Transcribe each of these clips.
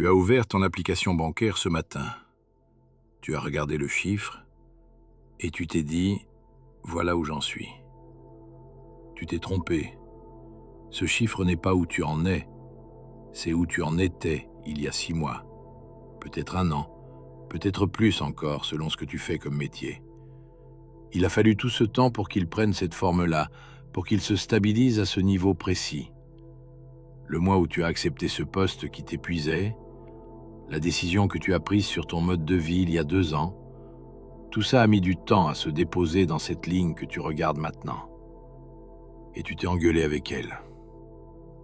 Tu as ouvert ton application bancaire ce matin. Tu as regardé le chiffre et tu t'es dit « Voilà où j'en suis ». Tu t'es trompé. Ce chiffre n'est pas où tu en es, c'est où tu en étais il y a 6 mois, peut-être 1 an, peut-être plus encore selon ce que tu fais comme métier. Il a fallu tout ce temps pour qu'il prenne cette forme-là, pour qu'il se stabilise à ce niveau précis. Le mois où tu as accepté ce poste qui t'épuisait, la décision que tu as prise sur ton mode de vie il y a 2 ans, tout ça a mis du temps à se déposer dans cette ligne que tu regardes maintenant. Et tu t'es engueulé avec elle.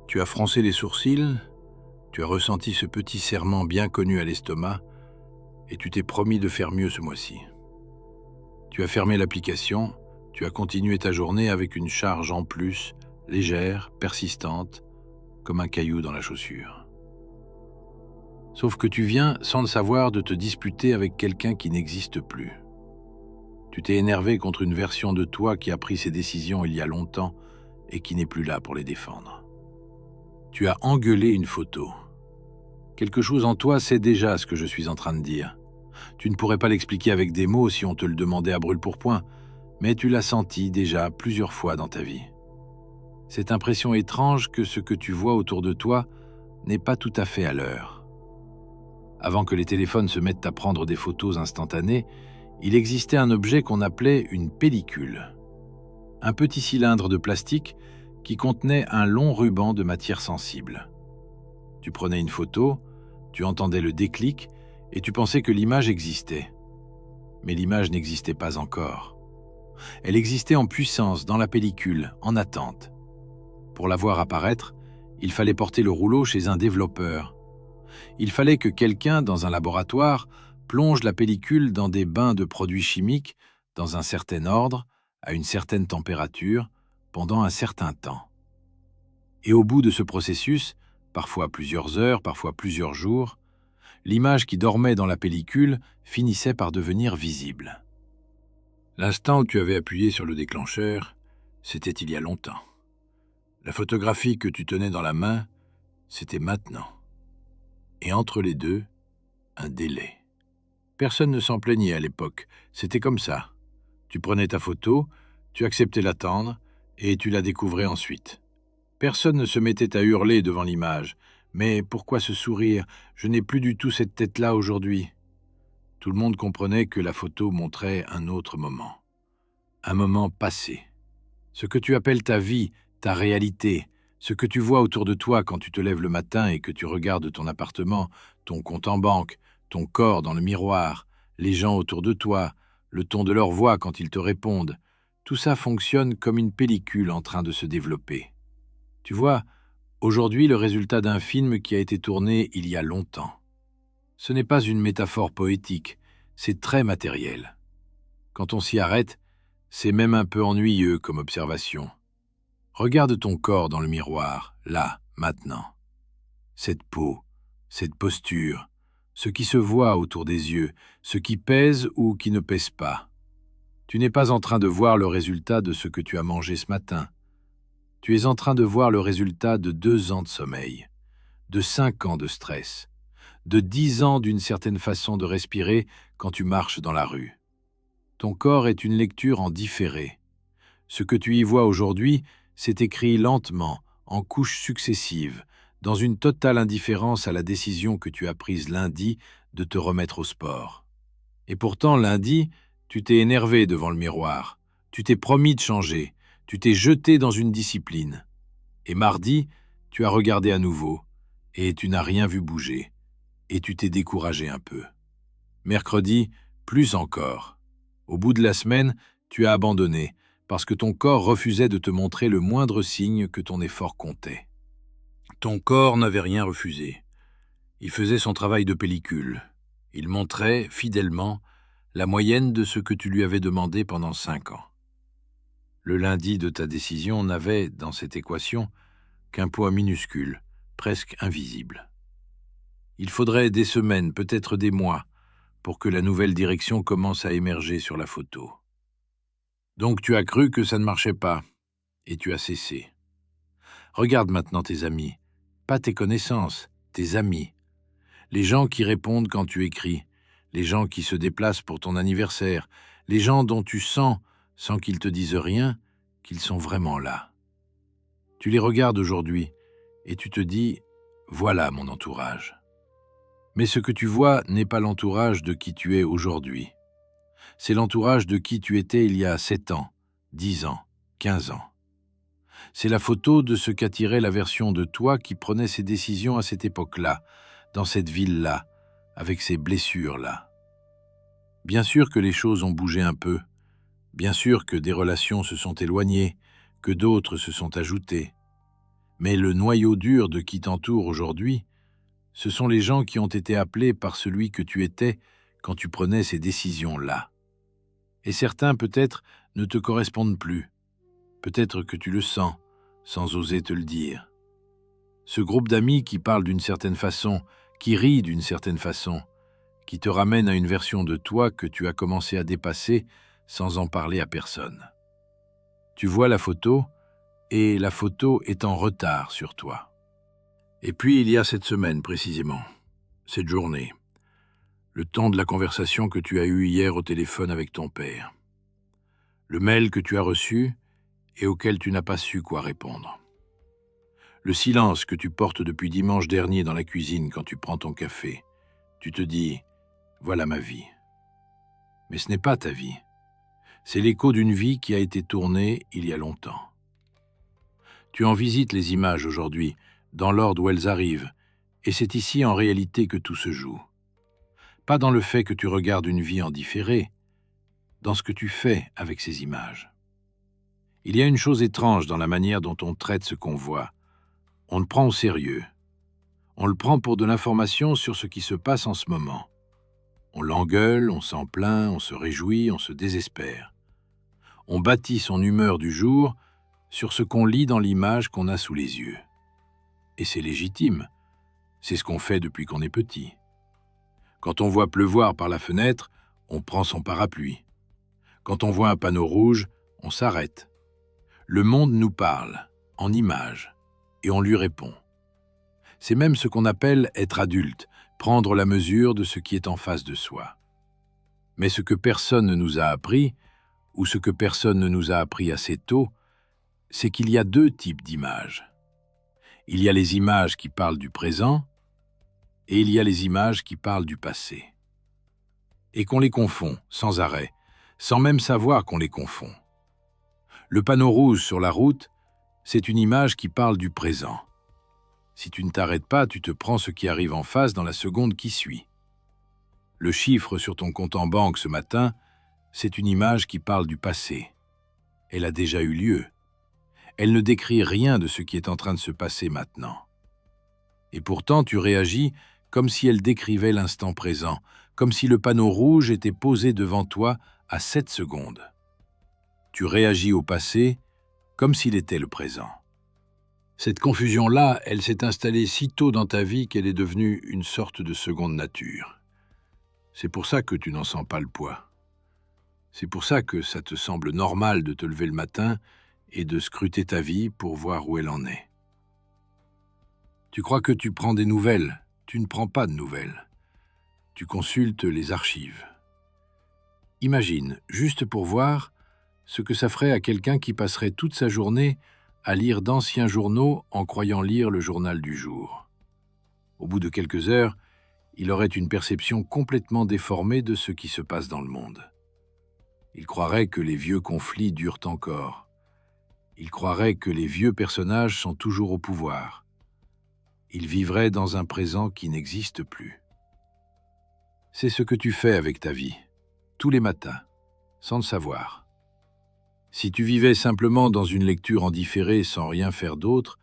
Tu as froncé les sourcils, tu as ressenti ce petit serrement bien connu à l'estomac, et tu t'es promis de faire mieux ce mois-ci. Tu as fermé l'application, tu as continué ta journée avec une charge en plus, légère, persistante, comme un caillou dans la chaussure. Sauf que tu viens, sans le savoir, de te disputer avec quelqu'un qui n'existe plus. Tu t'es énervé contre une version de toi qui a pris ses décisions il y a longtemps et qui n'est plus là pour les défendre. Tu as engueulé une photo. Quelque chose en toi sait déjà ce que je suis en train de dire. Tu ne pourrais pas l'expliquer avec des mots si on te le demandait à brûle-pourpoint, mais tu l'as senti déjà plusieurs fois dans ta vie. Cette impression étrange que ce que tu vois autour de toi n'est pas tout à fait à l'heure. Avant que les téléphones se mettent à prendre des photos instantanées, il existait un objet qu'on appelait une pellicule. Un petit cylindre de plastique qui contenait un long ruban de matière sensible. Tu prenais une photo, tu entendais le déclic et tu pensais que l'image existait. Mais l'image n'existait pas encore. Elle existait en puissance dans la pellicule, en attente. Pour la voir apparaître, il fallait porter le rouleau chez un développeur. Il fallait que quelqu'un, dans un laboratoire, plonge la pellicule dans des bains de produits chimiques, dans un certain ordre, à une certaine température, pendant un certain temps. Et au bout de ce processus, parfois plusieurs heures, parfois plusieurs jours, l'image qui dormait dans la pellicule finissait par devenir visible. L'instant où tu avais appuyé sur le déclencheur, c'était il y a longtemps. La photographie que tu tenais dans la main, c'était maintenant. Et entre les deux, un délai. Personne ne s'en plaignait à l'époque, c'était comme ça. Tu prenais ta photo, tu acceptais l'attendre, et tu la découvrais ensuite. Personne ne se mettait à hurler devant l'image. Mais pourquoi ce sourire? Je n'ai plus du tout cette tête-là aujourd'hui. Tout le monde comprenait que la photo montrait un autre moment. Un moment passé. Ce que tu appelles ta vie, ta réalité, ce que tu vois autour de toi quand tu te lèves le matin et que tu regardes ton appartement, ton compte en banque, ton corps dans le miroir, les gens autour de toi, le ton de leur voix quand ils te répondent, tout ça fonctionne comme une pellicule en train de se développer. Tu vois, aujourd'hui, le résultat d'un film qui a été tourné il y a longtemps. Ce n'est pas une métaphore poétique, c'est très matériel. Quand on s'y arrête, c'est même un peu ennuyeux comme observation. Regarde ton corps dans le miroir, là, maintenant. Cette peau, cette posture, ce qui se voit autour des yeux, ce qui pèse ou qui ne pèse pas. Tu n'es pas en train de voir le résultat de ce que tu as mangé ce matin. Tu es en train de voir le résultat de 2 ans de sommeil, de 5 ans de stress, de 10 ans d'une certaine façon de respirer quand tu marches dans la rue. Ton corps est une lecture en différé. Ce que tu y vois aujourd'hui, c'est écrit lentement, en couches successives, dans une totale indifférence à la décision que tu as prise lundi de te remettre au sport. Et pourtant, lundi, tu t'es énervé devant le miroir, tu t'es promis de changer, tu t'es jeté dans une discipline. Et mardi, tu as regardé à nouveau, et tu n'as rien vu bouger, et tu t'es découragé un peu. Mercredi, plus encore. Au bout de la semaine, tu as abandonné, parce que ton corps refusait de te montrer le moindre signe que ton effort comptait. Ton corps n'avait rien refusé. Il faisait son travail de pellicule. Il montrait, fidèlement, la moyenne de ce que tu lui avais demandé pendant 5 ans. Le lundi de ta décision n'avait, dans cette équation, qu'un poids minuscule, presque invisible. Il faudrait des semaines, peut-être des mois, pour que la nouvelle direction commence à émerger sur la photo. Donc tu as cru que ça ne marchait pas, et tu as cessé. Regarde maintenant tes amis, pas tes connaissances, tes amis. les gens qui répondent quand tu écris, les gens qui se déplacent pour ton anniversaire, les gens dont tu sens, sans qu'ils te disent rien, qu'ils sont vraiment là. Tu les regardes aujourd'hui et tu te dis « Voilà mon entourage ». Mais ce que tu vois n'est pas l'entourage de qui tu es aujourd'hui. C'est l'entourage de qui tu étais il y a 7 ans, 10 ans, 15 ans. C'est la photo de ce qu'attirait la version de toi qui prenait ses décisions à cette époque-là, dans cette ville-là, avec ces blessures-là. Bien sûr que les choses ont bougé un peu, bien sûr que des relations se sont éloignées, que d'autres se sont ajoutées. Mais le noyau dur de qui t'entoure aujourd'hui, ce sont les gens qui ont été appelés par celui que tu étais quand tu prenais ces décisions-là. Et certains, peut-être, ne te correspondent plus. Peut-être que tu le sens, sans oser te le dire. Ce groupe d'amis qui parle d'une certaine façon, qui rit d'une certaine façon, qui te ramène à une version de toi que tu as commencé à dépasser sans en parler à personne. Tu vois la photo, et la photo est en retard sur toi. Et puis il y a cette semaine précisément, cette journée, le temps de la conversation que tu as eue hier au téléphone avec ton père, le mail que tu as reçu et auquel tu n'as pas su quoi répondre, le silence que tu portes depuis dimanche dernier dans la cuisine quand tu prends ton café. Tu te dis « Voilà ma vie ». Mais ce n'est pas ta vie. C'est l'écho d'une vie qui a été tournée il y a longtemps. Tu en visites les images aujourd'hui, dans l'ordre où elles arrivent, et c'est ici en réalité que tout se joue. Pas dans le fait que tu regardes une vie en différé, dans ce que tu fais avec ces images. Il y a une chose étrange dans la manière dont on traite ce qu'on voit. On le prend au sérieux. On le prend pour de l'information sur ce qui se passe en ce moment. On l'engueule, on s'en plaint, on se réjouit, on se désespère. On bâtit son humeur du jour sur ce qu'on lit dans l'image qu'on a sous les yeux. Et c'est légitime. C'est ce qu'on fait depuis qu'on est petit. Quand on voit pleuvoir par la fenêtre, on prend son parapluie. Quand on voit un panneau rouge, on s'arrête. Le monde nous parle, en images, et on lui répond. C'est même ce qu'on appelle être adulte, prendre la mesure de ce qui est en face de soi. Mais ce que personne ne nous a appris, ou ce que personne ne nous a appris assez tôt, c'est qu'il y a 2 types d'images. Il y a les images qui parlent du présent, et il y a les images qui parlent du passé. Et qu'on les confond, sans arrêt, sans même savoir qu'on les confond. Le panneau rouge sur la route, c'est une image qui parle du présent. Si tu ne t'arrêtes pas, tu te prends ce qui arrive en face dans la seconde qui suit. Le chiffre sur ton compte en banque ce matin, c'est une image qui parle du passé. Elle a déjà eu lieu. Elle ne décrit rien de ce qui est en train de se passer maintenant. Et pourtant, tu réagis comme si elle décrivait l'instant présent, comme si le panneau rouge était posé devant toi à 7 secondes. Tu réagis au passé comme s'il était le présent. Cette confusion-là, elle s'est installée si tôt dans ta vie qu'elle est devenue une sorte de seconde nature. C'est pour ça que tu n'en sens pas le poids. C'est pour ça que ça te semble normal de te lever le matin et de scruter ta vie pour voir où elle en est. Tu crois que tu prends des nouvelles, tu ne prends pas de nouvelles. Tu consultes les archives. Imagine, juste pour voir, ce que ça ferait à quelqu'un qui passerait toute sa journée à lire d'anciens journaux en croyant lire le journal du jour. Au bout de quelques heures, il aurait une perception complètement déformée de ce qui se passe dans le monde. Il croirait que les vieux conflits durent encore. Il croirait que les vieux personnages sont toujours au pouvoir. Il vivrait dans un présent qui n'existe plus. C'est ce que tu fais avec ta vie, tous les matins, sans le savoir. Si tu vivais simplement dans une lecture en différé sans rien faire d'autre,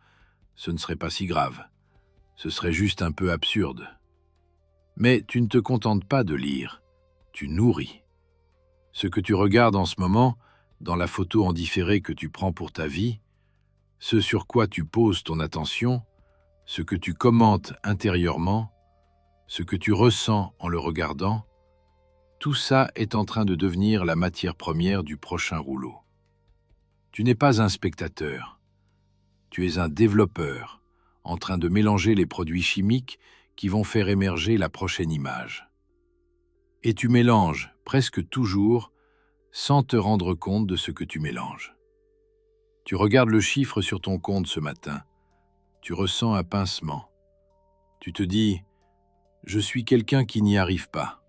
ce ne serait pas si grave. Ce serait juste un peu absurde. Mais tu ne te contentes pas de lire, tu nourris. Ce que tu regardes en ce moment, dans la photo en différé que tu prends pour ta vie, ce sur quoi tu poses ton attention, ce que tu commentes intérieurement, ce que tu ressens en le regardant, tout ça est en train de devenir la matière première du prochain rouleau. Tu n'es pas un spectateur, tu es un développeur, en train de mélanger les produits chimiques qui vont faire émerger la prochaine image. Et tu mélanges, presque toujours, sans te rendre compte de ce que tu mélanges. Tu regardes le chiffre sur ton compte ce matin. Tu ressens un pincement. Tu te dis « Je suis quelqu'un qui n'y arrive pas ».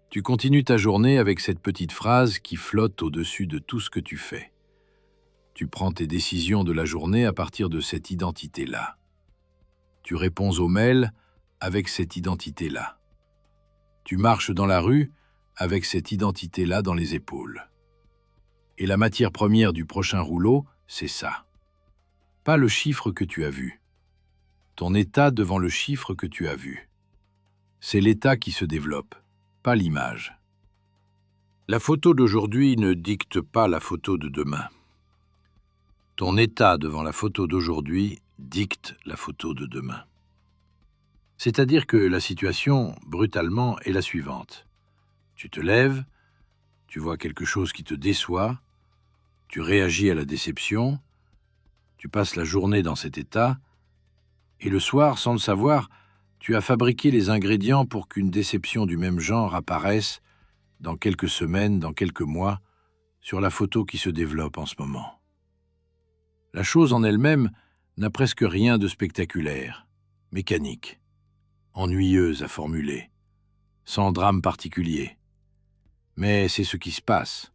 Tu continues ta journée avec cette petite phrase qui flotte au-dessus de tout ce que tu fais. Tu prends tes décisions de la journée à partir de cette identité-là. Tu réponds aux mails avec cette identité-là. Tu marches dans la rue avec cette identité-là dans les épaules. Et la matière première du prochain rouleau, c'est ça. Pas le chiffre que tu as vu. Ton état devant le chiffre que tu as vu. C'est l'état qui se développe, pas l'image. La photo d'aujourd'hui ne dicte pas la photo de demain. Ton état devant la photo d'aujourd'hui dicte la photo de demain. C'est-à-dire que la situation, brutalement, est la suivante. Tu te lèves, tu vois quelque chose qui te déçoit, tu réagis à la déception, tu passes la journée dans cet état, et le soir, sans le savoir, tu as fabriqué les ingrédients pour qu'une déception du même genre apparaisse dans quelques semaines, dans quelques mois, sur la photo qui se développe en ce moment. La chose en elle-même n'a presque rien de spectaculaire, mécanique, ennuyeuse à formuler, sans drame particulier. Mais c'est ce qui se passe.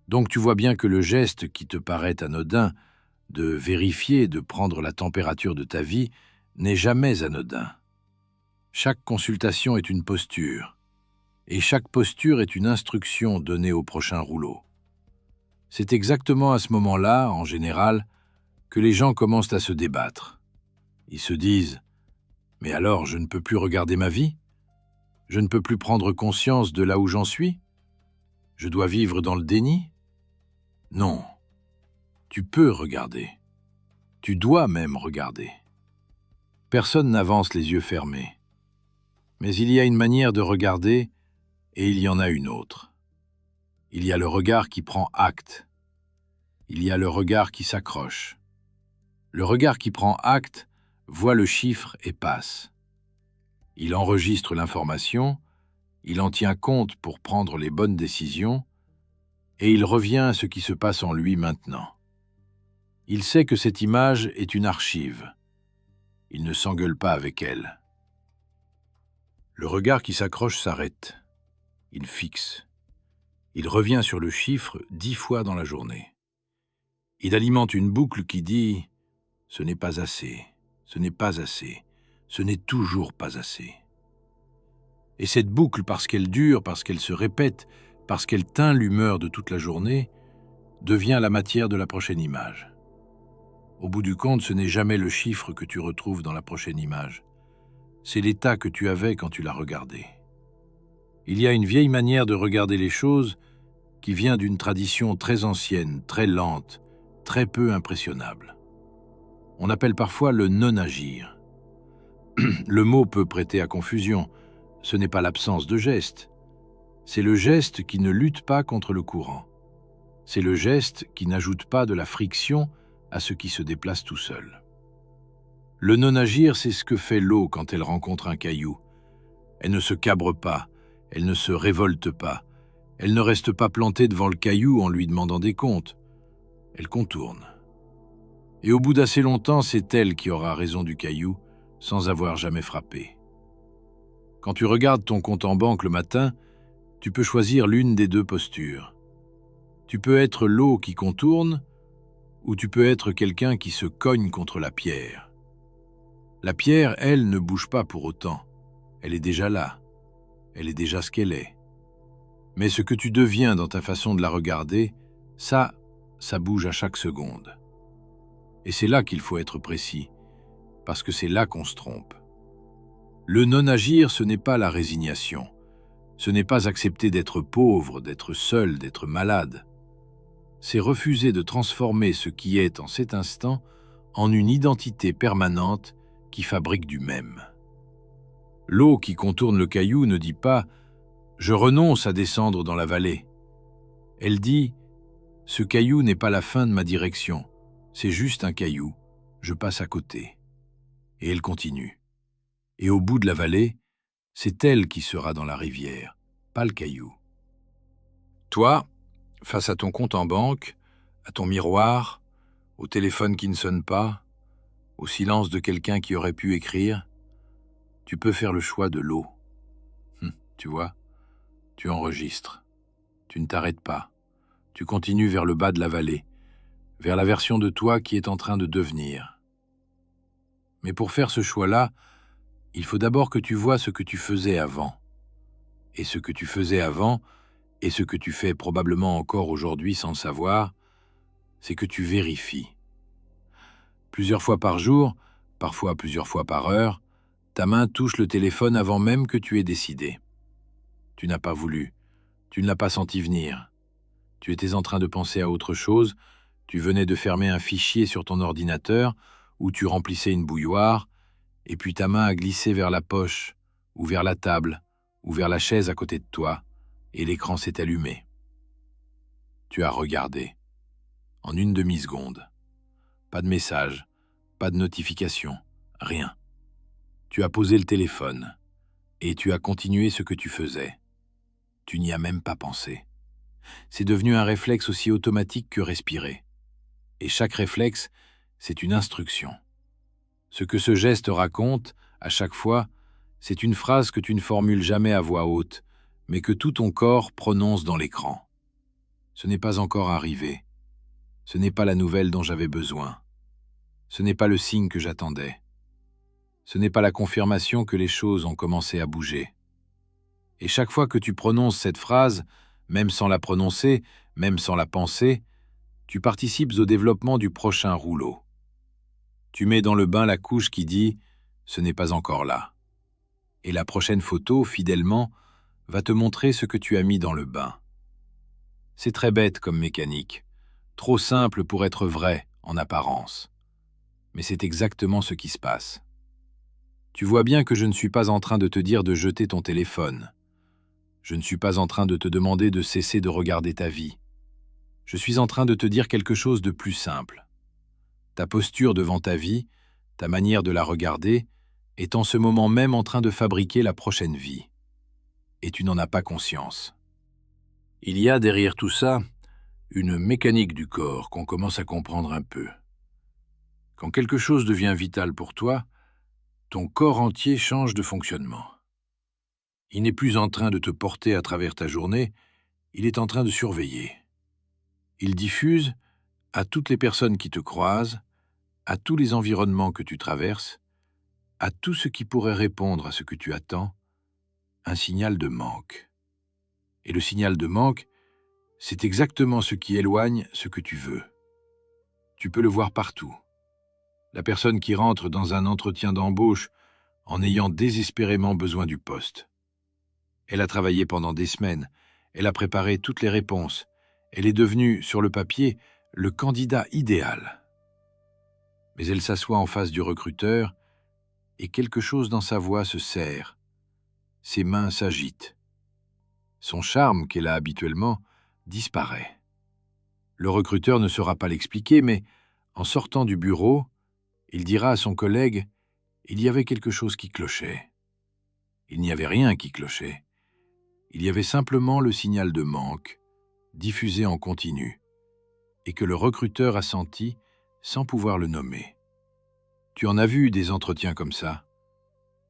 Donc tu vois bien que le geste qui te paraît anodin, de vérifier, de prendre la température de ta vie, n'est jamais anodin. Chaque consultation est une posture, et chaque posture est une instruction donnée au prochain rouleau. C'est exactement à ce moment-là, en général, que les gens commencent à se débattre. Ils se disent « Mais alors, je ne peux plus regarder ma vie ? Je ne peux plus prendre conscience de là où j'en suis ? Je dois vivre dans le déni ? Non, tu peux regarder. Tu dois même regarder. Personne n'avance les yeux fermés. Mais il y a une manière de regarder et il y en a une autre. Il y a le regard qui prend acte. Il y a le regard qui s'accroche. Le regard qui prend acte voit le chiffre et passe. Il enregistre l'information, il en tient compte pour prendre les bonnes décisions, et il revient à ce qui se passe en lui maintenant. Il sait que cette image est une archive. Il ne s'engueule pas avec elle. Le regard qui s'accroche s'arrête. Il fixe. Il revient sur le chiffre 10 fois dans la journée. Il alimente une boucle qui dit « Ce n'est pas assez, ce n'est pas assez, ce n'est toujours pas assez ». Et cette boucle, parce qu'elle dure, parce qu'elle se répète, parce qu'elle teint l'humeur de toute la journée, devient la matière de la prochaine image. Au bout du compte, ce n'est jamais le chiffre que tu retrouves dans la prochaine image. C'est l'état que tu avais quand tu l'as regardé. Il y a une vieille manière de regarder les choses qui vient d'une tradition très ancienne, très lente, très peu impressionnable. On appelle parfois le non-agir. Le mot peut prêter à confusion. Ce n'est pas l'absence de geste. C'est le geste qui ne lutte pas contre le courant. C'est le geste qui n'ajoute pas de la friction à ce qui se déplace tout seul. Le non-agir, c'est ce que fait l'eau quand elle rencontre un caillou. Elle ne se cabre pas, elle ne se révolte pas, elle ne reste pas plantée devant le caillou en lui demandant des comptes. Elle contourne. Et au bout d'assez longtemps, c'est elle qui aura raison du caillou, sans avoir jamais frappé. Quand tu regardes ton compte en banque le matin, tu peux choisir l'une des deux postures. Tu peux être l'eau qui contourne, ou tu peux être quelqu'un qui se cogne contre la pierre. La pierre, elle, ne bouge pas pour autant. Elle est déjà là. Elle est déjà ce qu'elle est. Mais ce que tu deviens dans ta façon de la regarder, ça bouge à chaque seconde. Et c'est là qu'il faut être précis, parce que c'est là qu'on se trompe. Le non-agir, ce n'est pas la résignation. Ce n'est pas accepter d'être pauvre, d'être seul, d'être malade. C'est refuser de transformer ce qui est en cet instant en une identité permanente qui fabrique du même. L'eau qui contourne le caillou ne dit pas « Je renonce à descendre dans la vallée ». Elle dit « Ce caillou n'est pas la fin de ma direction, c'est juste un caillou, je passe à côté ». Et elle continue. Et au bout de la vallée, c'est elle qui sera dans la rivière, pas le caillou. Toi, face à ton compte en banque, à ton miroir, au téléphone qui ne sonne pas, au silence de quelqu'un qui aurait pu écrire, tu peux faire le choix de l'eau. Tu vois, tu enregistres, tu ne t'arrêtes pas, tu continues vers le bas de la vallée, vers la version de toi qui est en train de devenir. Mais pour faire ce choix-là, il faut d'abord que tu vois ce que tu faisais avant. Et ce que tu faisais avant, et ce que tu fais probablement encore aujourd'hui sans le savoir, c'est que tu vérifies. Plusieurs fois par jour, parfois plusieurs fois par heure, ta main touche le téléphone avant même que tu aies décidé. Tu n'as pas voulu, tu ne l'as pas senti venir. Tu étais en train de penser à autre chose, tu venais de fermer un fichier sur ton ordinateur, ou tu remplissais une bouilloire, et puis ta main a glissé vers la poche, ou vers la table, ou vers la chaise à côté de toi, et l'écran s'est allumé. Tu as regardé. En une demi-seconde. Pas de message, pas de notification, rien. Tu as posé le téléphone, et tu as continué ce que tu faisais. Tu n'y as même pas pensé. C'est devenu un réflexe aussi automatique que respirer. Et chaque réflexe, c'est une instruction. Ce que ce geste raconte, à chaque fois, c'est une phrase que tu ne formules jamais à voix haute, mais que tout ton corps prononce dans l'écran. Ce n'est pas encore arrivé. Ce n'est pas la nouvelle dont j'avais besoin. Ce n'est pas le signe que j'attendais. Ce n'est pas la confirmation que les choses ont commencé à bouger. Et chaque fois que tu prononces cette phrase, même sans la prononcer, même sans la penser, tu participes au développement du prochain rouleau. Tu mets dans le bain la couche qui dit « ce n'est pas encore là ». Et la prochaine photo, fidèlement, va te montrer ce que tu as mis dans le bain. C'est très bête comme mécanique, trop simple pour être vrai en apparence. Mais c'est exactement ce qui se passe. Tu vois bien que je ne suis pas en train de te dire de jeter ton téléphone. Je ne suis pas en train de te demander de cesser de regarder ta vie. Je suis en train de te dire quelque chose de plus simple. Ta posture devant ta vie, ta manière de la regarder, est en ce moment même en train de fabriquer la prochaine vie. Et tu n'en as pas conscience. Il y a derrière tout ça une mécanique du corps qu'on commence à comprendre un peu. Quand quelque chose devient vital pour toi, ton corps entier change de fonctionnement. Il n'est plus en train de te porter à travers ta journée, il est en train de surveiller. Il diffuse à toutes les personnes qui te croisent, à tous les environnements que tu traverses, à tout ce qui pourrait répondre à ce que tu attends, un signal de manque. Et le signal de manque, c'est exactement ce qui éloigne ce que tu veux. Tu peux le voir partout. La personne qui rentre dans un entretien d'embauche en ayant désespérément besoin du poste. Elle a travaillé pendant des semaines, elle a préparé toutes les réponses, elle est devenue, sur le papier, le candidat idéal. Mais elle s'assoit en face du recruteur et quelque chose dans sa voix se serre. Ses mains s'agitent. Son charme, qu'elle a habituellement, disparaît. Le recruteur ne saura pas l'expliquer, mais en sortant du bureau, il dira à son collègue « Il y avait quelque chose qui clochait ». Il n'y avait rien qui clochait. Il y avait simplement le signal de manque, diffusé en continu, et que le recruteur a senti sans pouvoir le nommer. Tu en as vu des entretiens comme ça.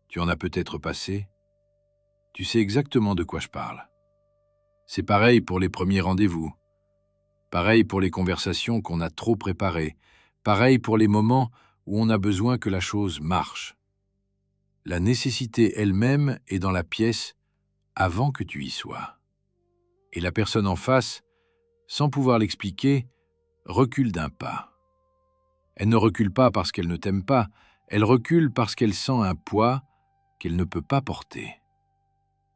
Tu en as peut-être passé. Tu sais exactement de quoi je parle. C'est pareil pour les premiers rendez-vous. Pareil pour les conversations qu'on a trop préparées. Pareil pour les moments où on a besoin que la chose marche. La nécessité elle-même est dans la pièce avant que tu y sois. Et la personne en face, sans pouvoir l'expliquer, recule d'un pas. Elle ne recule pas parce qu'elle ne t'aime pas, elle recule parce qu'elle sent un poids qu'elle ne peut pas porter.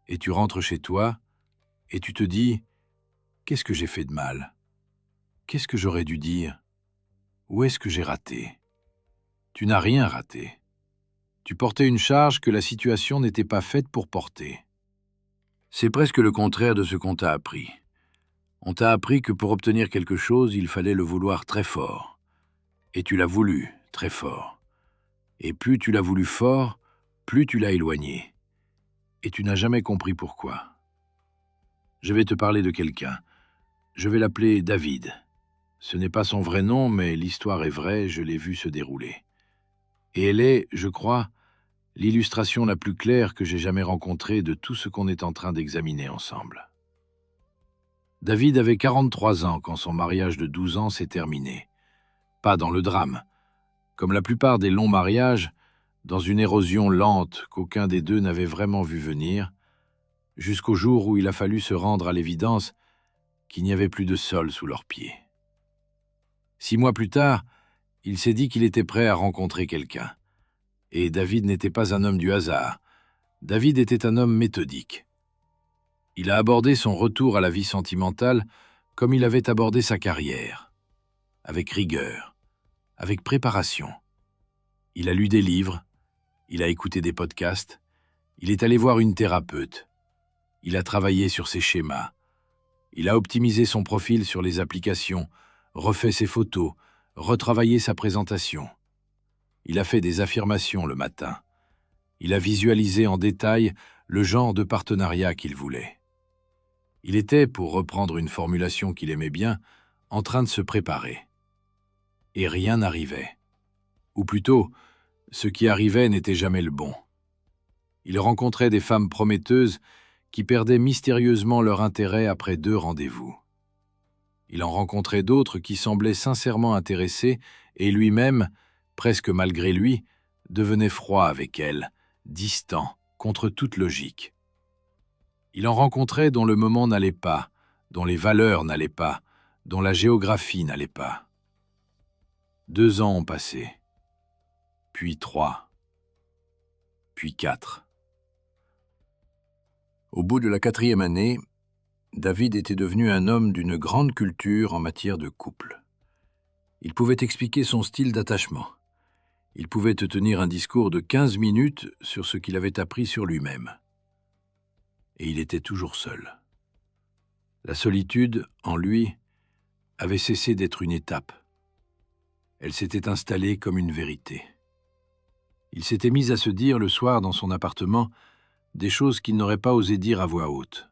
Et tu rentres chez toi, et tu te dis « Qu'est-ce que j'ai fait de mal? Qu'est-ce que j'aurais dû dire? Où est-ce que j'ai raté ?» Tu n'as rien raté. Tu portais une charge que la situation n'était pas faite pour porter. C'est presque le contraire de ce qu'on t'a appris. On t'a appris que pour obtenir quelque chose, il fallait le vouloir très fort. Et tu l'as voulu très fort. Et plus tu l'as voulu fort, plus tu l'as éloigné. Et tu n'as jamais compris pourquoi. Je vais te parler de quelqu'un. Je vais l'appeler David. Ce n'est pas son vrai nom, mais l'histoire est vraie, je l'ai vue se dérouler. Et elle est, je crois, l'illustration la plus claire que j'ai jamais rencontrée de tout ce qu'on est en train d'examiner ensemble. David avait 43 ans quand son mariage de 12 ans s'est terminé. Pas dans le drame. Comme la plupart des longs mariages, dans une érosion lente qu'aucun des deux n'avait vraiment vu venir, jusqu'au jour où il a fallu se rendre à l'évidence qu'il n'y avait plus de sol sous leurs pieds. 6 mois plus tard, il s'est dit qu'il était prêt à rencontrer quelqu'un. Et David n'était pas un homme du hasard. David était un homme méthodique. Il a abordé son retour à la vie sentimentale comme il avait abordé sa carrière, avec rigueur, avec préparation. Il a lu des livres, il a écouté des podcasts, il est allé voir une thérapeute. Il a travaillé sur ses schémas. Il a optimisé son profil sur les applications, refait ses photos, retravaillé sa présentation. Il a fait des affirmations le matin. Il a visualisé en détail le genre de partenariat qu'il voulait. Il était, pour reprendre une formulation qu'il aimait bien, en train de se préparer. Et rien n'arrivait. Ou plutôt, ce qui arrivait n'était jamais le bon. Il rencontrait des femmes prometteuses qui perdaient mystérieusement leur intérêt après 2 rendez-vous. Il en rencontrait d'autres qui semblaient sincèrement intéressées et lui-même, presque malgré lui, devenait froid avec elles, distant, contre toute logique. Il en rencontrait dont le moment n'allait pas, dont les valeurs n'allaient pas, dont la géographie n'allait pas. 2 ans ont passé, puis 3, puis 4. Au bout de la 4e année, David était devenu un homme d'une grande culture en matière de couple. Il pouvait expliquer son style d'attachement. Il pouvait te tenir un discours de 15 minutes sur ce qu'il avait appris sur lui-même. Et il était toujours seul. La solitude, en lui, avait cessé d'être une étape. Elle s'était installée comme une vérité. Il s'était mis à se dire le soir dans son appartement des choses qu'il n'aurait pas osé dire à voix haute.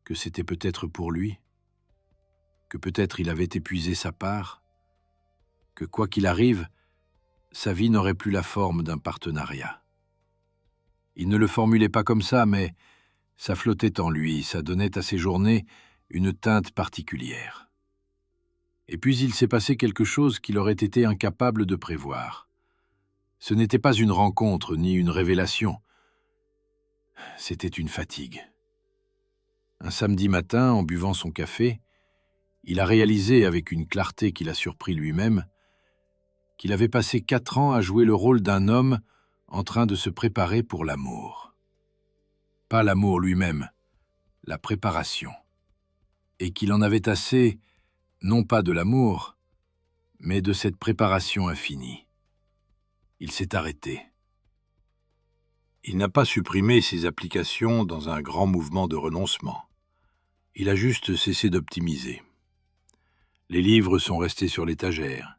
Que c'était peut-être pour lui, que peut-être il avait épuisé sa part, que quoi qu'il arrive, sa vie n'aurait plus la forme d'un partenariat. Il ne le formulait pas comme ça, mais ça flottait en lui, ça donnait à ses journées une teinte particulière. Et puis il s'est passé quelque chose qu'il aurait été incapable de prévoir. Ce n'était pas une rencontre ni une révélation, c'était une fatigue. Un samedi matin, en buvant son café, il a réalisé, avec une clarté qui l'a surpris lui-même, qu'il avait passé 4 ans à jouer le rôle d'un homme en train de se préparer pour l'amour. Pas l'amour lui-même, la préparation. Et qu'il en avait assez, non pas de l'amour, mais de cette préparation infinie. Il s'est arrêté. Il n'a pas supprimé ses applications dans un grand mouvement de renoncement. Il a juste cessé d'optimiser. Les livres sont restés sur l'étagère.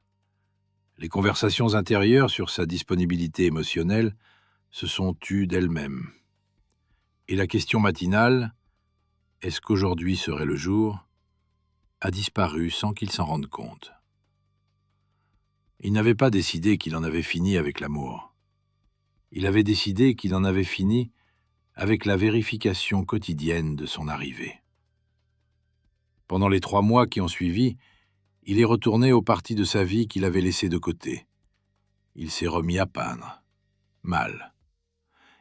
Les conversations intérieures sur sa disponibilité émotionnelle se sont tues d'elles-mêmes. Et la question matinale, est-ce qu'aujourd'hui serait le jour, a disparu sans qu'il s'en rende compte. Il n'avait pas décidé qu'il en avait fini avec l'amour. Il avait décidé qu'il en avait fini avec la vérification quotidienne de son arrivée. Pendant les 3 mois qui ont suivi, il est retourné aux parties de sa vie qu'il avait laissées de côté. Il s'est remis à peindre. Mal.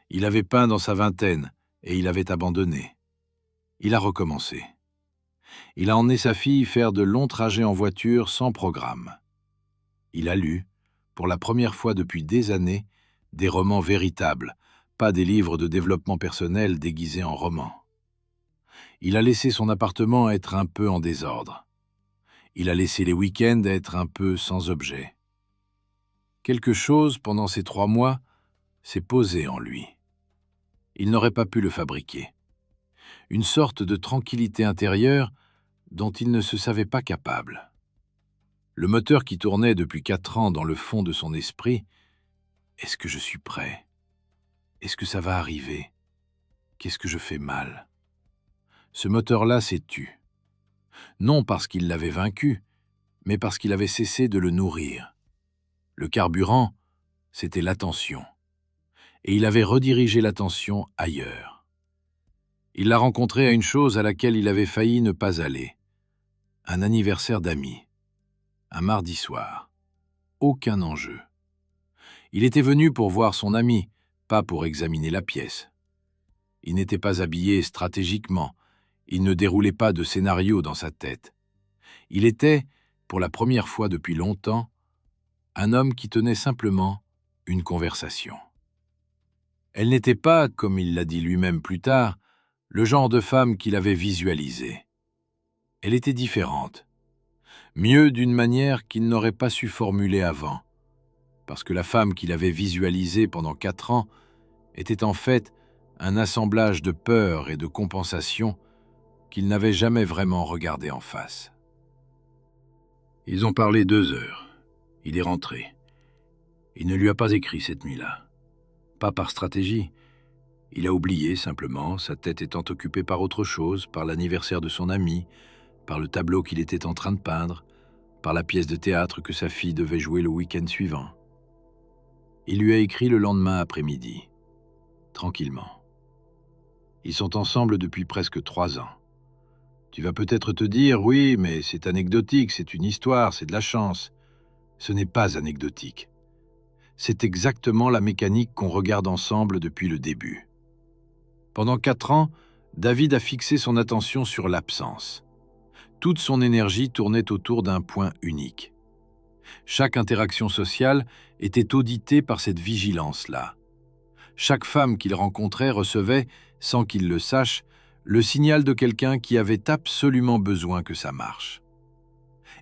Il avait peint dans sa vingtaine et il avait abandonné. Il a recommencé. Il a emmené sa fille faire de longs trajets en voiture sans programme. Il a lu, pour la première fois depuis des années, des romans véritables, pas des livres de développement personnel déguisés en romans. Il a laissé son appartement être un peu en désordre. Il a laissé les week-ends être un peu sans objet. Quelque chose, pendant ces 3 mois, s'est posé en lui. Il n'aurait pas pu le fabriquer. Une sorte de tranquillité intérieure dont il ne se savait pas capable. Le moteur qui tournait depuis 4 ans dans le fond de son esprit, « Est-ce que je suis prêt ? Est-ce que ça va arriver? Qu'est-ce que je fais mal? Ce moteur-là s'est tu. Non parce qu'il l'avait vaincu, mais parce qu'il avait cessé de le nourrir. Le carburant, c'était l'attention. Et il avait redirigé l'attention ailleurs. Il l'a rencontré à une chose à laquelle il avait failli ne pas aller. Un anniversaire d'amis. Un mardi soir. Aucun enjeu. Il était venu pour voir son ami, pas pour examiner la pièce. Il n'était pas habillé stratégiquement, il ne déroulait pas de scénario dans sa tête. Il était, pour la première fois depuis longtemps, un homme qui tenait simplement une conversation. Elle n'était pas, comme il l'a dit lui-même plus tard, le genre de femme qu'il avait visualisé. Elle était différente, mieux d'une manière qu'il n'aurait pas su formuler avant, parce que la femme qu'il avait visualisée pendant 4 ans était en fait un assemblage de peur et de compensation qu'il n'avait jamais vraiment regardé en face. Ils ont parlé 2 heures. Il est rentré. Il ne lui a pas écrit cette nuit-là. Pas par stratégie. Il a oublié simplement, sa tête étant occupée par autre chose, par l'anniversaire de son ami, par le tableau qu'il était en train de peindre, par la pièce de théâtre que sa fille devait jouer le week-end suivant. Il lui a écrit le lendemain après-midi, tranquillement. Ils sont ensemble depuis presque 3 ans. Tu vas peut-être te dire, oui, mais c'est anecdotique, c'est une histoire, c'est de la chance. Ce n'est pas anecdotique. C'est exactement la mécanique qu'on regarde ensemble depuis le début. Pendant 4 ans, David a fixé son attention sur l'absence. Toute son énergie tournait autour d'un point unique. Chaque interaction sociale était auditée par cette vigilance-là. Chaque femme qu'il rencontrait recevait, sans qu'il le sache, le signal de quelqu'un qui avait absolument besoin que ça marche.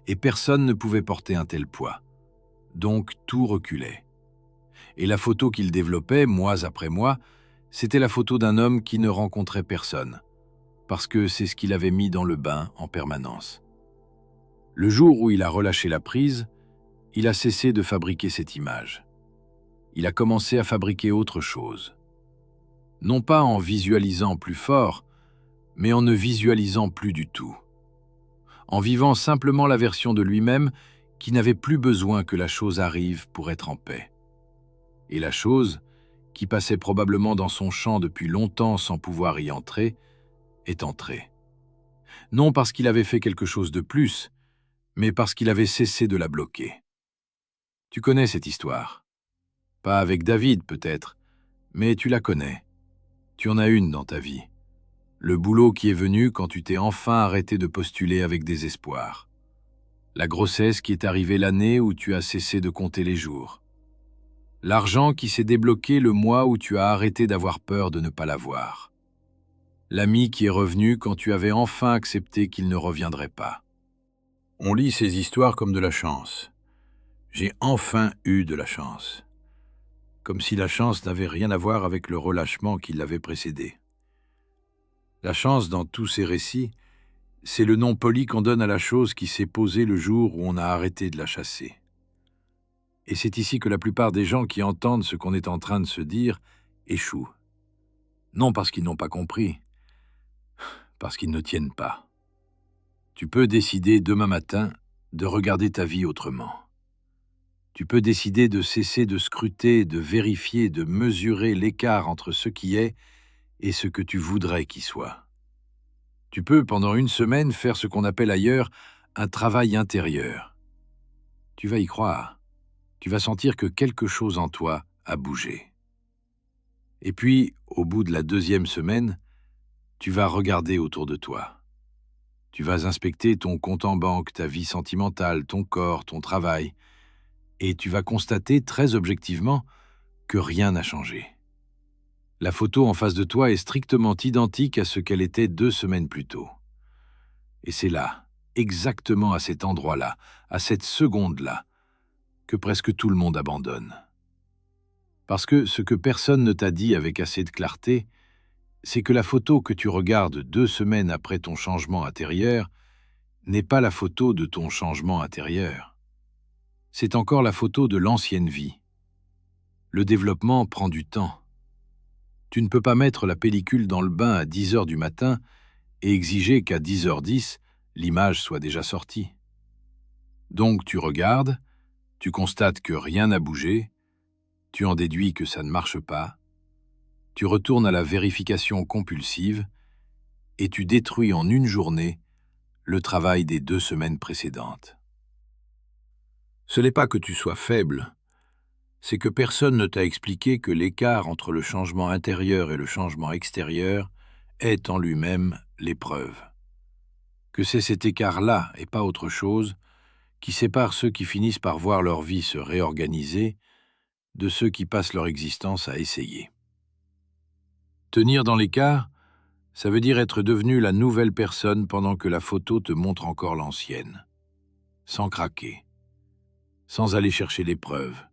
Et personne ne pouvait porter un tel poids. Donc tout reculait. Et la photo qu'il développait, mois après mois, c'était la photo d'un homme qui ne rencontrait personne, parce que c'est ce qu'il avait mis dans le bain en permanence. Le jour où il a relâché la prise, il a cessé de fabriquer cette image. Il a commencé à fabriquer autre chose. Non pas en visualisant plus fort, mais en ne visualisant plus du tout. En vivant simplement la version de lui-même qui n'avait plus besoin que la chose arrive pour être en paix. Et la chose, qui passait probablement dans son champ depuis longtemps sans pouvoir y entrer, est entrée. Non parce qu'il avait fait quelque chose de plus, mais parce qu'il avait cessé de la bloquer. Tu connais cette histoire. Pas avec David peut-être, mais tu la connais. Tu en as une dans ta vie. Le boulot qui est venu quand tu t'es enfin arrêté de postuler avec désespoir. La grossesse qui est arrivée l'année où tu as cessé de compter les jours. L'argent qui s'est débloqué le mois où tu as arrêté d'avoir peur de ne pas l'avoir. L'ami qui est revenu quand tu avais enfin accepté qu'il ne reviendrait pas. On lit ces histoires comme de la chance. J'ai enfin eu de la chance. Comme si la chance n'avait rien à voir avec le relâchement qui l'avait précédé. La chance dans tous ces récits, c'est le nom poli qu'on donne à la chose qui s'est posée le jour où on a arrêté de la chasser. Et c'est ici que la plupart des gens qui entendent ce qu'on est en train de se dire échouent. Non parce qu'ils n'ont pas compris, parce qu'ils ne tiennent pas. Tu peux décider demain matin de regarder ta vie autrement. Tu peux décider de cesser de scruter, de vérifier, de mesurer l'écart entre ce qui est et ce que tu voudrais qu'il soit. Tu peux, pendant 1 semaine, faire ce qu'on appelle ailleurs un travail intérieur. Tu vas y croire. Tu vas sentir que quelque chose en toi a bougé. Et puis, au bout de la 2e semaine, tu vas regarder autour de toi. Tu vas inspecter ton compte en banque, ta vie sentimentale, ton corps, ton travail, et tu vas constater très objectivement que rien n'a changé. La photo en face de toi est strictement identique à ce qu'elle était 2 semaines plus tôt. Et c'est là, exactement à cet endroit-là, à cette seconde-là, que presque tout le monde abandonne. Parce que ce que personne ne t'a dit avec assez de clarté, c'est que la photo que tu regardes 2 semaines après ton changement intérieur n'est pas la photo de ton changement intérieur. C'est encore la photo de l'ancienne vie. Le développement prend du temps. Tu ne peux pas mettre la pellicule dans le bain à 10 heures du matin et exiger qu'à 10h10, l'image soit déjà sortie. Donc tu regardes, tu constates que rien n'a bougé, tu en déduis que ça ne marche pas, tu retournes à la vérification compulsive et tu détruis en une journée le travail des 2 semaines précédentes. Ce n'est pas que tu sois faible, c'est que personne ne t'a expliqué que l'écart entre le changement intérieur et le changement extérieur est en lui-même l'épreuve. Que c'est cet écart-là, et pas autre chose, qui sépare ceux qui finissent par voir leur vie se réorganiser de ceux qui passent leur existence à essayer. Tenir dans l'écart, ça veut dire être devenu la nouvelle personne pendant que la photo te montre encore l'ancienne. Sans craquer, sans aller chercher les preuves,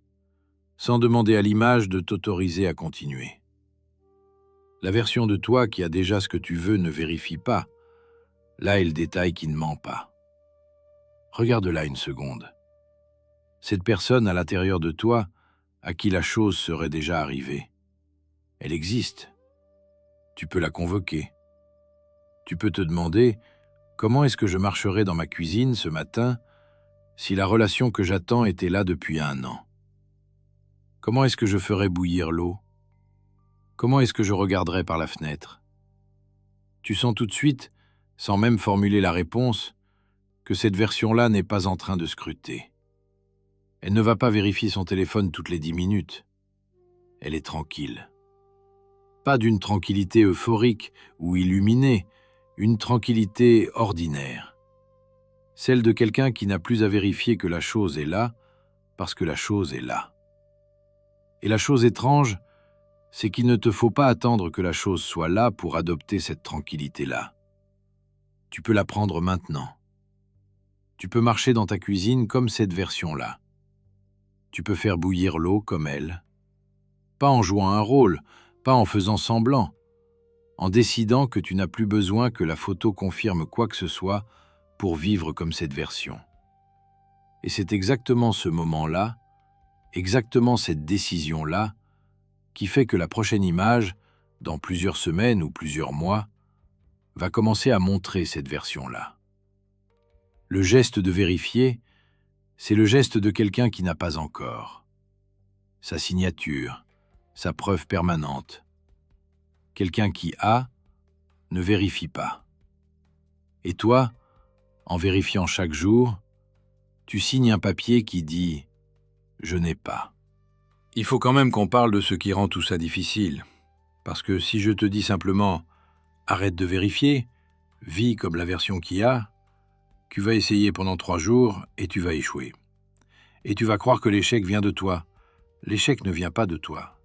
sans demander à l'image de t'autoriser à continuer. La version de toi qui a déjà ce que tu veux ne vérifie pas. Là est le détail qui ne ment pas. Regarde-la une seconde. Cette personne à l'intérieur de toi, à qui la chose serait déjà arrivée, elle existe. Tu peux la convoquer. Tu peux te demander « Comment est-ce que je marcherais dans ma cuisine ce matin si la relation que j'attends était là depuis 1 an? Comment est-ce que je ferais bouillir l'eau? Comment est-ce que je regarderais par la fenêtre ?» Tu sens tout de suite, sans même formuler la réponse, que cette version-là n'est pas en train de scruter. Elle ne va pas vérifier son téléphone toutes les 10 minutes. Elle est tranquille. Pas d'une tranquillité euphorique ou illuminée, une tranquillité ordinaire. Celle de quelqu'un qui n'a plus à vérifier que la chose est là, parce que la chose est là. Et la chose étrange, c'est qu'il ne te faut pas attendre que la chose soit là pour adopter cette tranquillité-là. Tu peux la prendre maintenant. Tu peux marcher dans ta cuisine comme cette version-là. Tu peux faire bouillir l'eau comme elle. Pas en jouant un rôle, pas en faisant semblant, en décidant que tu n'as plus besoin que la photo confirme quoi que ce soit pour vivre comme cette version. Et c'est exactement ce moment-là, exactement cette décision-là, qui fait que la prochaine image, dans plusieurs semaines ou plusieurs mois, va commencer à montrer cette version-là. Le geste de vérifier, c'est le geste de quelqu'un qui n'a pas encore. Sa signature, sa preuve permanente. Quelqu'un qui a, ne vérifie pas. Et toi, en vérifiant chaque jour, tu signes un papier qui dit « Je n'ai pas ». Il faut quand même qu'on parle de ce qui rend tout ça difficile. Parce que si je te dis simplement « Arrête de vérifier, vis comme la version qui a », tu vas essayer pendant 3 jours et tu vas échouer. Et tu vas croire que l'échec vient de toi. L'échec ne vient pas de toi.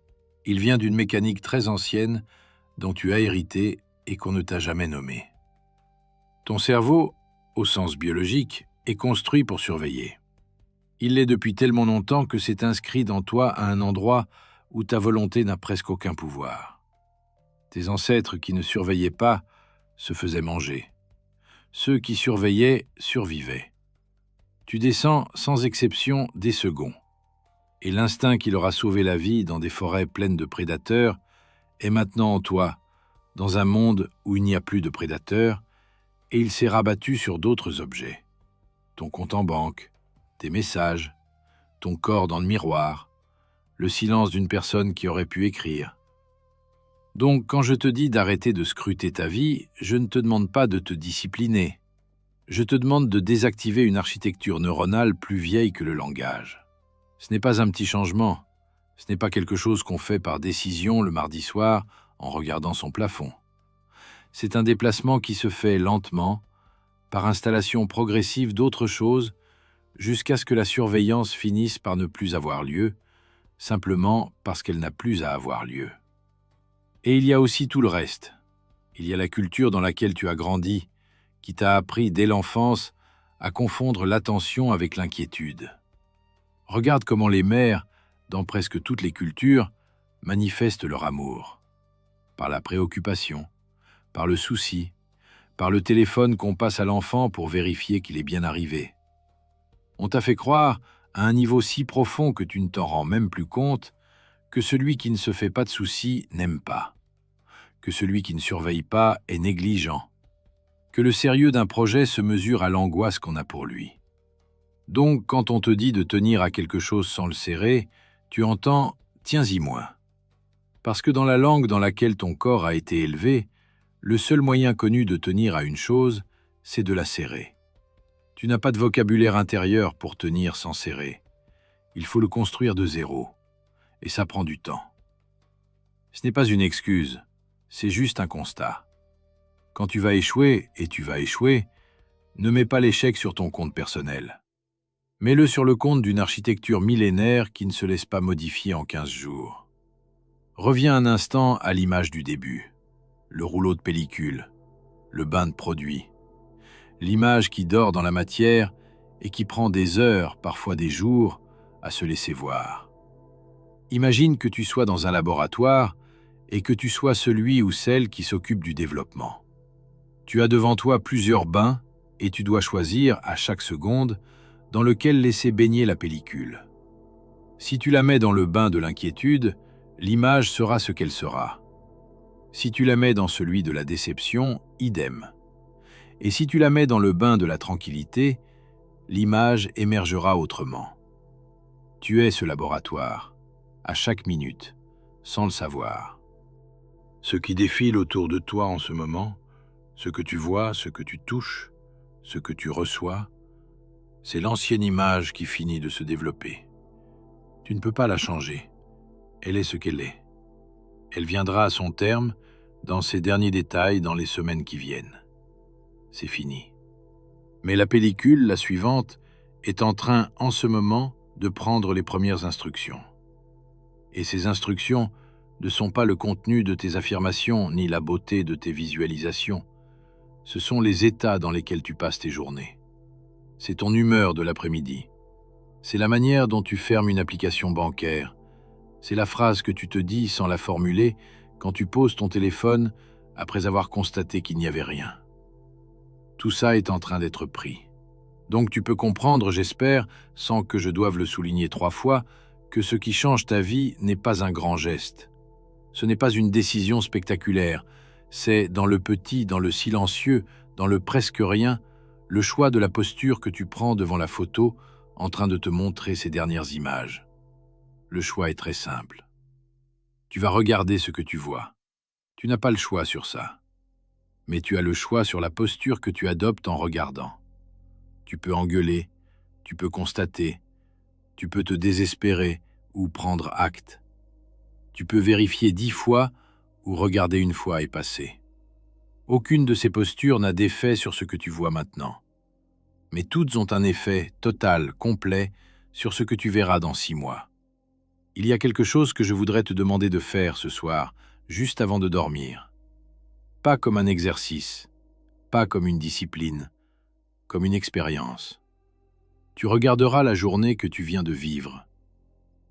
Il vient d'une mécanique très ancienne dont tu as hérité et qu'on ne t'a jamais nommée. Ton cerveau, au sens biologique, est construit pour surveiller. Il l'est depuis tellement longtemps que c'est inscrit dans toi à un endroit où ta volonté n'a presque aucun pouvoir. Tes ancêtres qui ne surveillaient pas se faisaient manger. Ceux qui surveillaient survivaient. Tu descends sans exception des seconds. Et l'instinct qui leur a sauvé la vie dans des forêts pleines de prédateurs est maintenant en toi, dans un monde où il n'y a plus de prédateurs, et il s'est rabattu sur d'autres objets. Ton compte en banque, tes messages, ton corps dans le miroir, le silence d'une personne qui aurait pu écrire. Donc, quand je te dis d'arrêter de scruter ta vie, je ne te demande pas de te discipliner. Je te demande de désactiver une architecture neuronale plus vieille que le langage. Ce n'est pas un petit changement. Ce n'est pas quelque chose qu'on fait par décision le mardi soir en regardant son plafond. C'est un déplacement qui se fait lentement, par installation progressive d'autres choses, jusqu'à ce que la surveillance finisse par ne plus avoir lieu, simplement parce qu'elle n'a plus à avoir lieu. Et il y a aussi tout le reste. Il y a la culture dans laquelle tu as grandi, qui t'a appris dès l'enfance à confondre l'attention avec l'inquiétude. Regarde comment les mères, dans presque toutes les cultures, manifestent leur amour. Par la préoccupation, par le souci, par le téléphone qu'on passe à l'enfant pour vérifier qu'il est bien arrivé. On t'a fait croire, à un niveau si profond que tu ne t'en rends même plus compte, que celui qui ne se fait pas de soucis n'aime pas. que celui qui ne surveille pas est négligent, que le sérieux d'un projet se mesure à l'angoisse qu'on a pour lui. Donc, quand on te dit de tenir à quelque chose sans le serrer, tu entends « tiens-y moins ». Parce que dans la langue dans laquelle ton corps a été élevé, le seul moyen connu de tenir à une chose, c'est de la serrer. Tu n'as pas de vocabulaire intérieur pour tenir sans serrer. Il faut le construire de zéro, et ça prend du temps. Ce n'est pas une excuse, c'est juste un constat. Quand tu vas échouer, et tu vas échouer, ne mets pas l'échec sur ton compte personnel. Mets-le sur le compte d'une architecture millénaire qui ne se laisse pas modifier en 15 jours. Reviens un instant à l'image du début. Le rouleau de pellicule, le bain de produit. L'image qui dort dans la matière et qui prend des heures, parfois des jours, à se laisser voir. Imagine que tu sois dans un laboratoire et que tu sois celui ou celle qui s'occupe du développement. Tu as devant toi plusieurs bains et tu dois choisir, à chaque seconde, dans lequel laisser baigner la pellicule. Si tu la mets dans le bain de l'inquiétude, l'image sera ce qu'elle sera. Si tu la mets dans celui de la déception, idem. Et si tu la mets dans le bain de la tranquillité, l'image émergera autrement. Tu es ce laboratoire, à chaque minute, sans le savoir. Ce qui défile autour de toi en ce moment, ce que tu vois, ce que tu touches, ce que tu reçois, c'est l'ancienne image qui finit de se développer. Tu ne peux pas la changer. Elle est ce qu'elle est. Elle viendra à son terme dans ses derniers détails dans les semaines qui viennent. C'est fini. Mais la pellicule, la suivante, est en train, en ce moment, de prendre les premières instructions. Et ces instructions ne sont pas le contenu de tes affirmations ni la beauté de tes visualisations. Ce sont les états dans lesquels tu passes tes journées. C'est ton humeur de l'après-midi. C'est la manière dont tu fermes une application bancaire. C'est la phrase que tu te dis sans la formuler quand tu poses ton téléphone après avoir constaté qu'il n'y avait rien. Tout ça est en train d'être pris. Donc tu peux comprendre, j'espère, sans que je doive le souligner 3 fois, que ce qui change ta vie n'est pas un grand geste. Ce n'est pas une décision spectaculaire, c'est dans le petit, dans le silencieux, dans le presque rien, le choix de la posture que tu prends devant la photo en train de te montrer ces dernières images. Le choix est très simple. Tu vas regarder ce que tu vois. Tu n'as pas le choix sur ça. Mais tu as le choix sur la posture que tu adoptes en regardant. Tu peux engueuler, tu peux constater, tu peux te désespérer ou prendre acte. Tu peux vérifier 10 fois ou regarder une fois et passer. Aucune de ces postures n'a d'effet sur ce que tu vois maintenant. Mais toutes ont un effet total, complet, sur ce que tu verras dans 6 mois. Il y a quelque chose que je voudrais te demander de faire ce soir, juste avant de dormir. Pas comme un exercice, pas comme une discipline, comme une expérience. Tu regarderas la journée que tu viens de vivre.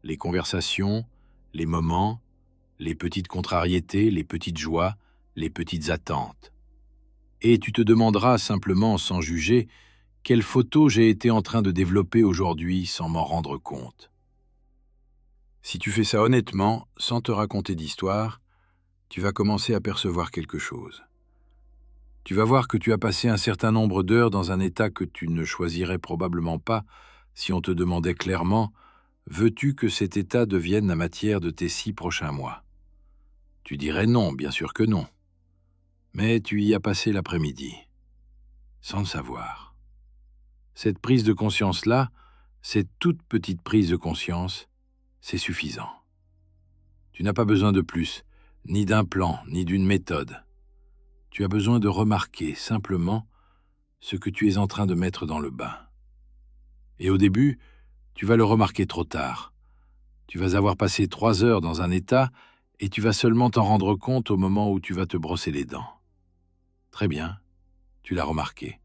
Les conversations, les moments, les petites contrariétés, les petites joies, les petites attentes. Et tu te demanderas simplement, sans juger, quelle photo j'ai été en train de développer aujourd'hui sans m'en rendre compte. Si tu fais ça honnêtement, sans te raconter d'histoire, tu vas commencer à percevoir quelque chose. Tu vas voir que tu as passé un certain nombre d'heures dans un état que tu ne choisirais probablement pas si on te demandait clairement « Veux-tu que cet état devienne la matière de tes 6 prochains mois ?» Tu dirais non, bien sûr que non. Mais tu y as passé l'après-midi, sans le savoir. Cette prise de conscience-là, cette toute petite prise de conscience, c'est suffisant. Tu n'as pas besoin de plus, ni d'un plan, ni d'une méthode. Tu as besoin de remarquer simplement ce que tu es en train de mettre dans le bain. Et au début, tu vas le remarquer trop tard. Tu vas avoir passé 3 heures dans un état et tu vas seulement t'en rendre compte au moment où tu vas te brosser les dents. Très bien, tu l'as remarqué.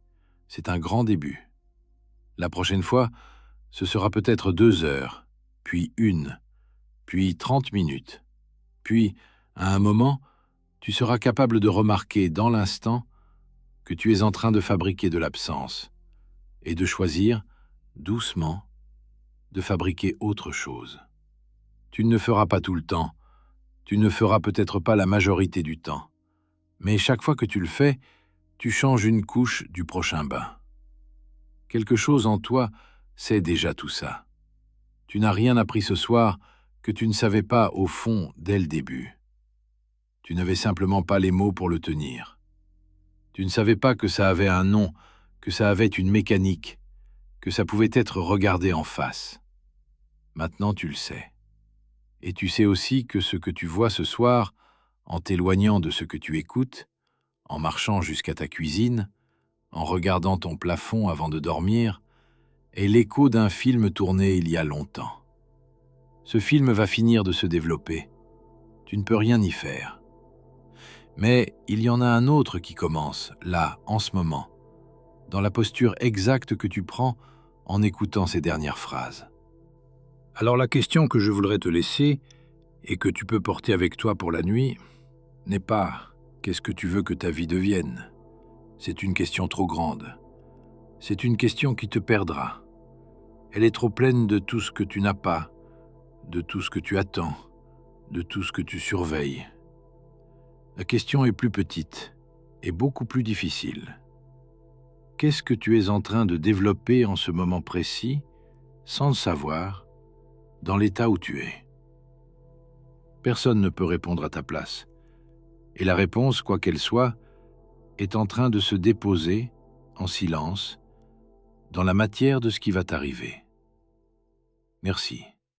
C'est un grand début. La prochaine fois, ce sera peut-être 2 heures, puis 1, puis 30 minutes. Puis, à un moment, tu seras capable de remarquer dans l'instant que tu es en train de fabriquer de l'absence et de choisir, doucement, de fabriquer autre chose. Tu ne le feras pas tout le temps, tu ne feras peut-être pas la majorité du temps, Mais chaque fois que tu le fais, tu changes une couche du prochain bain. Quelque chose en toi sait déjà tout ça. Tu n'as rien appris ce soir que tu ne savais pas au fond dès le début. Tu n'avais simplement pas les mots pour le tenir. Tu ne savais pas que ça avait un nom, que ça avait une mécanique, que ça pouvait être regardé en face. Maintenant tu le sais. Et tu sais aussi que ce que tu vois ce soir, en t'éloignant de ce que tu écoutes, en marchant jusqu'à ta cuisine, en regardant ton plafond avant de dormir, est l'écho d'un film tourné il y a longtemps. Ce film va finir de se développer. Tu ne peux rien y faire. Mais il y en a un autre qui commence, là, en ce moment, dans la posture exacte que tu prends en écoutant ces dernières phrases. Alors la question que je voudrais te laisser, et que tu peux porter avec toi pour la nuit, n'est pas « qu'est-ce que tu veux que ta vie devienne ?» C'est une question trop grande. C'est une question qui te perdra. Elle est trop pleine de tout ce que tu n'as pas, de tout ce que tu attends, de tout ce que tu surveilles. La question est plus petite et beaucoup plus difficile. Qu'est-ce que tu es en train de développer en ce moment précis, sans le savoir, dans l'état où tu es? Personne ne peut répondre à ta place. Et la réponse, quoi qu'elle soit, est en train de se déposer, en silence, dans la matière de ce qui va t'arriver. Merci.